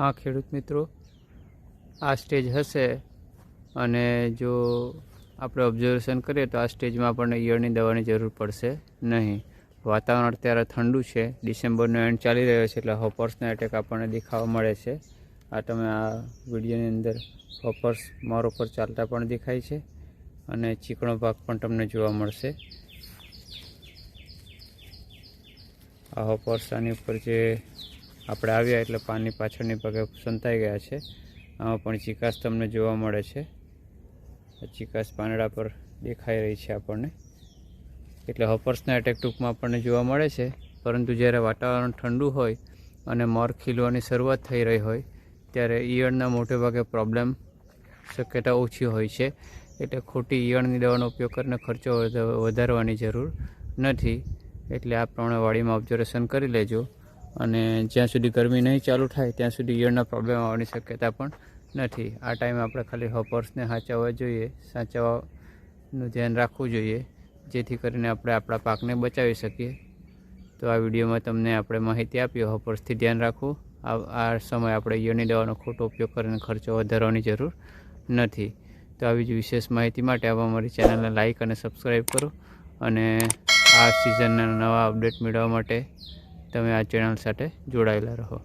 हाँ खेडूत मित्रों, आ स्टेज हशे अने जो આપણે ઓબ્ઝર્વેશન કરીએ તો આ સ્ટેજમાં આપણને ઈયળની દવાની જરૂર પડશે નહીં. વાતાવરણ અત્યારે ઠંડુ છે, ડિસેમ્બરનો એન્ડ ચાલી રહ્યો છે, એટલે હોપર્સના એટેક આપણને દેખાવા મળે છે. આ તમે આ વિડીયોની અંદર હોપર્સ મોર ઉપર ચાલતા પણ દેખાય છે અને ચીકણો ભાગ પણ તમને જોવા મળશે. આ હોપર્સ આની ઉપર જે આપણે આવ્યા એટલે પાનની પાછળની ભાગે સંતાઈ ગયા છે. આમાં પણ ચીકાશ તમને જોવા મળે છે. ચીકાશ પાંદડા પર દેખાઈ રહી છે આપણને. એટલે હોપર્સના એટેક ટૂંકમાં આપણને જોવા મળે છે. પરંતુ જ્યારે વાતાવરણ ઠંડુ હોય અને મોર ખીલવાની શરૂઆત થઈ રહી હોય ત્યારે ઈયળના મોટે ભાગે પ્રોબ્લેમ શક્યતા ઓછી હોય છે. એટલે ખોટી ઈયળની દવાનો ઉપયોગ કરીને ખર્ચો વધારવાની જરૂર નથી. એટલે આ પ્રમાણે વાડીમાં ઓબ્ઝર્વેશન કરી લેજો અને જ્યાં સુધી ગરમી નહીં ચાલુ થાય ત્યાં સુધી ઈયળના પ્રોબ્લેમ આવવાની શક્યતા પણ નથી. આ ટાઈમે આપણે ખાલી હોપર્સને સાચવવા જોઈએ, સાચવવાનું ધ્યાન રાખવું જોઈએ, જેથી કરીને આપણે આપણા પાકને બચાવી શકીએ. તો આ વિડીયોમાં તમને આપણે માહિતી આપી હોપર્સથી ધ્યાન રાખવું. આ સમયે આપણે ઈયળની દવાનો ખોટો ઉપયોગ કરીને ખર્ચો વધારવાની જરૂર નથી. તો આવી જ વિશેષ માહિતી માટે આવા અમારી ચેનલને લાઇક અને સબસ્ક્રાઈબ કરો અને આ સિઝનના નવા અપડેટ મેળવવા માટે તમે આ ચેનલ સાથે જોડાયેલા રહો.